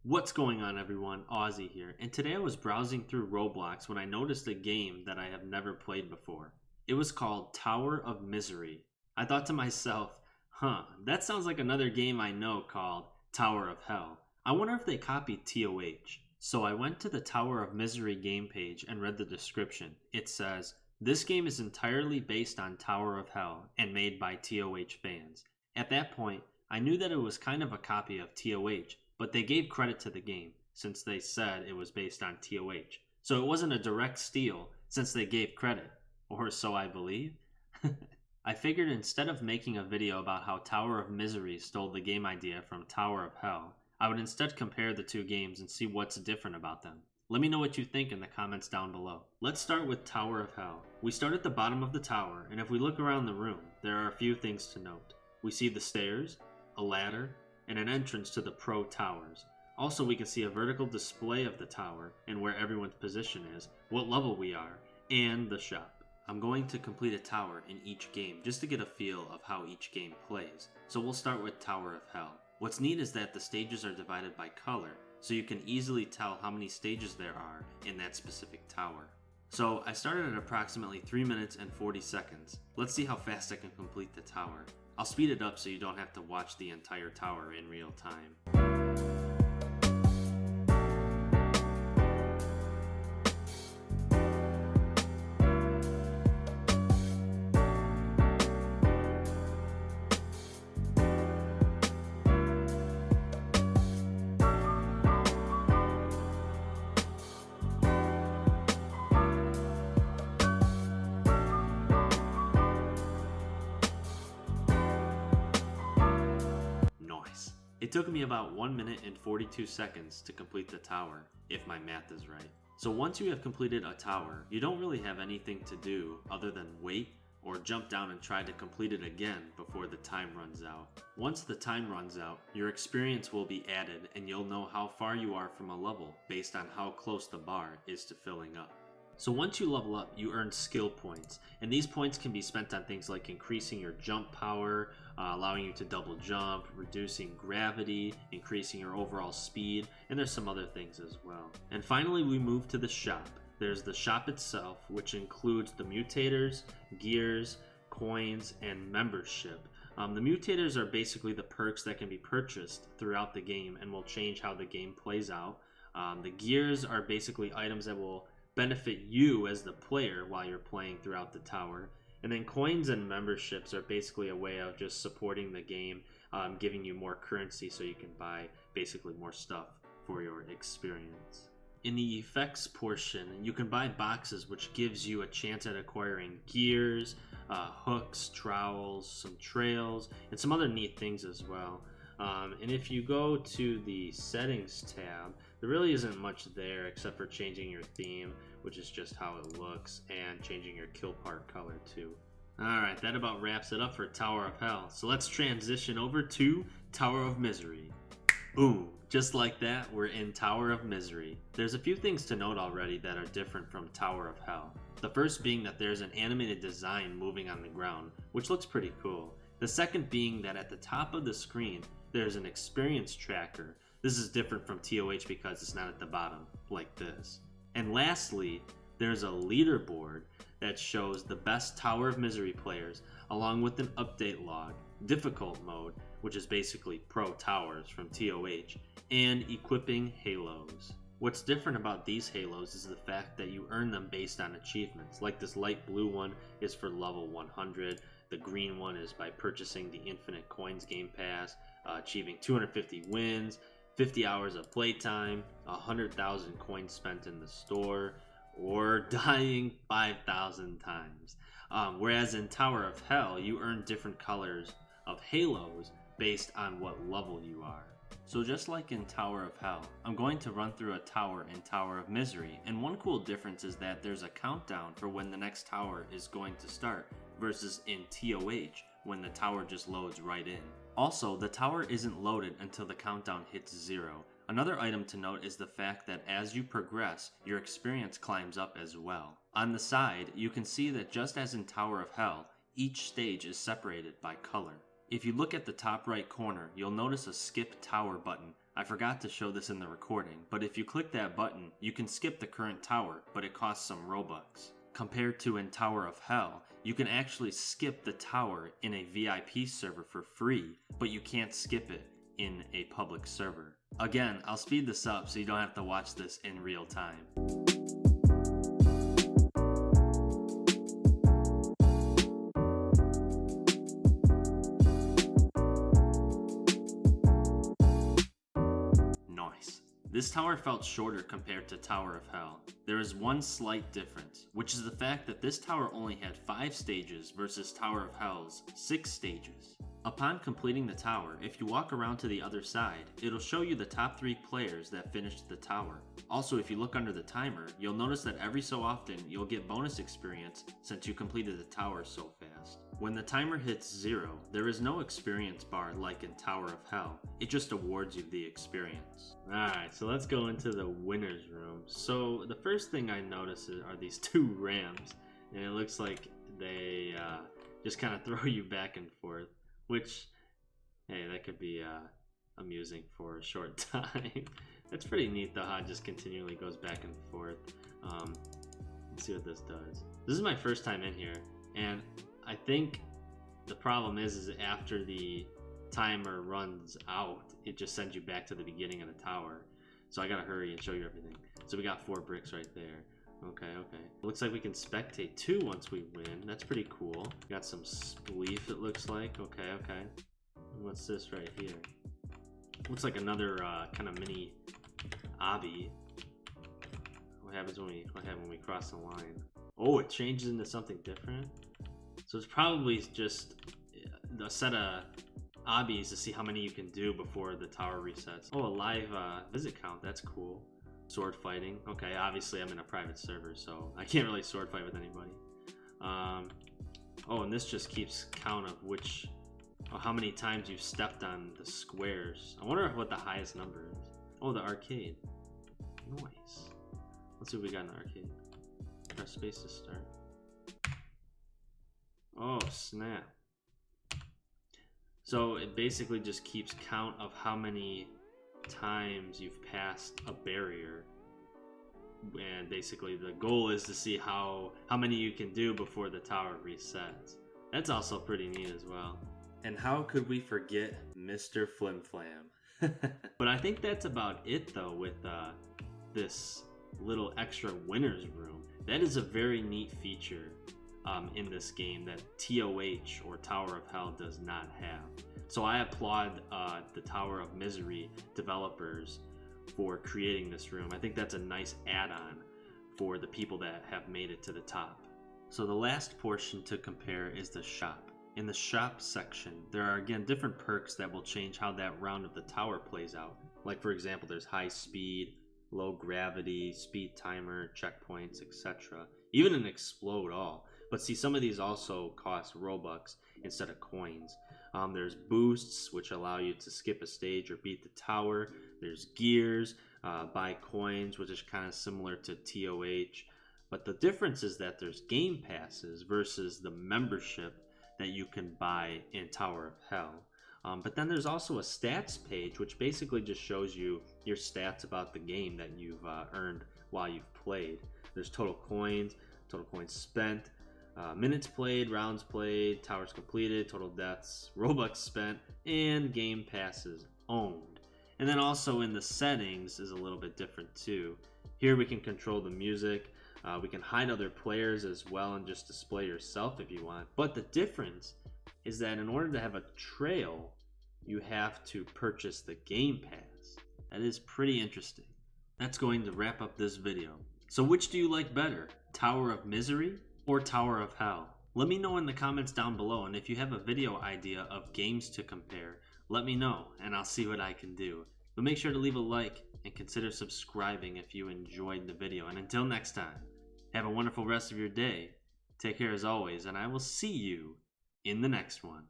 What's going on, everyone? Aussie here, and today I was browsing through Roblox when I noticed a game that I have never played before. It was called Tower of Misery. I thought to myself, that sounds like another game I know called Tower of Hell. I wonder if they copied TOH. So I went to the Tower of Misery game page and read the description. It says, "This game is entirely based on Tower of Hell and made by TOH fans." At that point, I knew that it was kind of a copy of TOH, but they gave credit to the game since they said it was based on TOH. So it wasn't a direct steal since they gave credit, or so I believe. I figured instead of making a video about how Tower of Misery stole the game idea from Tower of Hell, I would instead compare the two games and see what's different about them. Let me know what you think in the comments down below. Let's start with Tower of Hell. We start at the bottom of the tower, and if we look around the room, there are a few things to note. We see the stairs, a ladder, and an entrance to the pro towers. Also, we can see a vertical display of the tower and where everyone's position is, what level we are, and the shop. I'm going to complete a tower in each game just to get a feel of how each game plays. So we'll start with Tower of Hell. What's neat is that the stages are divided by color, so you can easily tell how many stages there are in that specific tower. So I started at approximately 3 minutes and 40 seconds. Let's see how fast I can complete the tower. I'll speed it up so you don't have to watch the entire tower in real time. It took me about 1 minute and 42 seconds to complete the tower, if my math is right. So once you have completed a tower, you don't really have anything to do other than wait or jump down and try to complete it again before the time runs out. Once the time runs out, your experience will be added and you'll know how far you are from a level based on how close the bar is to filling up. So once you level up, you earn skill points, and these points can be spent on things like increasing your jump power, allowing you to double jump, reducing gravity, increasing your overall speed, and there's some other things as well. And finally, we move to the shop. There's the shop itself, which includes the mutators, gears, coins, and membership. The mutators are basically the perks that can be purchased throughout the game and will change how the game plays out. The gears are basically items that will benefit you as the player while you're playing throughout the tower. And then coins and memberships are basically a way of just supporting the game, giving you more currency so you can buy basically more stuff for your experience. In the effects portion, you can buy boxes, which gives you a chance at acquiring gears, hooks, trowels, some trails, and some other neat things as well. And if you go to the settings tab, there really isn't much there except for changing your theme, which is just how it looks, and changing your kill part color too. Alright, that about wraps it up for Tower of Hell. So let's transition over to Tower of Misery. Boom! Just like that, we're in Tower of Misery. There's a few things to note already that are different from Tower of Hell. The first being that there's an animated design moving on the ground, which looks pretty cool. The second being that at the top of the screen, there's an experience tracker. This is different from TOH because it's not at the bottom, like this. And lastly, there's a leaderboard that shows the best Tower of Misery players, along with an update log, difficult mode, which is basically pro towers from TOH, and equipping halos. What's different about these halos is the fact that you earn them based on achievements, like this light blue one is for level 100, the green one is by purchasing the Infinite Coins Game Pass, achieving 250 wins, 50 hours of playtime, 100,000 coins spent in the store, or dying 5,000 times. Whereas in Tower of Hell, you earn different colors of halos based on what level you are. So just like in Tower of Hell, I'm going to run through a tower in Tower of Misery, and one cool difference is that there's a countdown for when the next tower is going to start, versus in TOH, when the tower just loads right in. Also, the tower isn't loaded until the countdown hits 0. Another item to note is the fact that as you progress, your experience climbs up as well. On the side, you can see that just as in Tower of Hell, each stage is separated by color. If you look at the top right corner, you'll notice a skip tower button I forgot to show this in the recording, but if you click that button, you can skip the current tower, but it costs some Robux. Compared to in Tower of Hell, you can actually skip the tower in a VIP server for free, but you can't skip it in a public server. Again, I'll speed this up so you don't have to watch this in real time. Nice. This tower felt shorter compared to Tower of Hell. There is one slight difference, which is the fact that this tower only had 5 stages versus Tower of Hell's 6 stages. Upon completing the tower, if you walk around to the other side, it'll show you the top 3 players that finished the tower. Also, if you look under the timer, you'll notice that every so often you'll get bonus experience since you completed the tower so fast. When the timer hits 0, there is no experience bar like in Tower of Hell. It just awards you the experience. Alright, so let's go into the winner's room. So the first thing I notice are these 2 ramps, and it looks like they just kind of throw you back and forth. Which, hey, that could be amusing for a short time. That's pretty neat though, how it just continually goes back and forth. Let's see what this does. This is my first time in here, and I think the problem is after the timer runs out, it just sends you back to the beginning of the tower. So I gotta hurry and show you everything. So we got 4 bricks right there. Okay. Looks like we can spectate too once we win. That's pretty cool. Got some spleef, it looks like. Okay. What's this right here? Looks like another kind of mini obby. What happens when we cross the line? Oh, it changes into something different. So it's probably just a set of obbies to see how many you can do before the tower resets. Oh, a live visit count. That's cool. Sword fighting. Okay, obviously I'm in a private server, so I can't really sword fight with anybody. Oh, and this just keeps count of how many times you've stepped on the squares. I wonder what the highest number is. Oh, the arcade. Nice. Let's see what we got in the arcade. Press space to start. Oh, snap. So it basically just keeps count of how many times you've passed a barrier, and basically the goal is to see how many you can do before the tower resets. That's also pretty neat as well. And how could we forget Mr. Flimflam? But I think that's about it though with this little extra winner's room. That is a very neat feature in this game that TOH or Tower of Hell does not have. So I applaud the Tower of Misery developers for creating this room. I think that's a nice add-on for the people that have made it to the top. So the last portion to compare is the shop. In the shop section, there are again different perks that will change how that round of the tower plays out. Like for example, there's high speed, low gravity, speed timer, checkpoints, etc. Even an explode all. But see, some of these also cost Robux instead of coins. There's boosts, which allow you to skip a stage or beat the tower. There's gears, buy coins, which is kind of similar to TOH. But the difference is that there's game passes versus the membership that you can buy in Tower of Hell. But then there's also a stats page, which basically just shows you your stats about the game that you've earned while you've played. There's total coins spent, minutes played, rounds played, towers completed, total deaths, Robux spent, and game passes owned. And then also in the settings is a little bit different too. Here we can control the music, we can hide other players as well and just display yourself if you want. But the difference is that in order to have a trail, you have to purchase the game pass. That is pretty interesting. That's going to wrap up this video. So which do you like better, Tower of Misery or Tower of Hell? Let me know in the comments down below, and if you have a video idea of games to compare, let me know and I'll see what I can do. But make sure to leave a like and consider subscribing if you enjoyed the video. And until next time, have a wonderful rest of your day. Take care as always, and I will see you in the next one.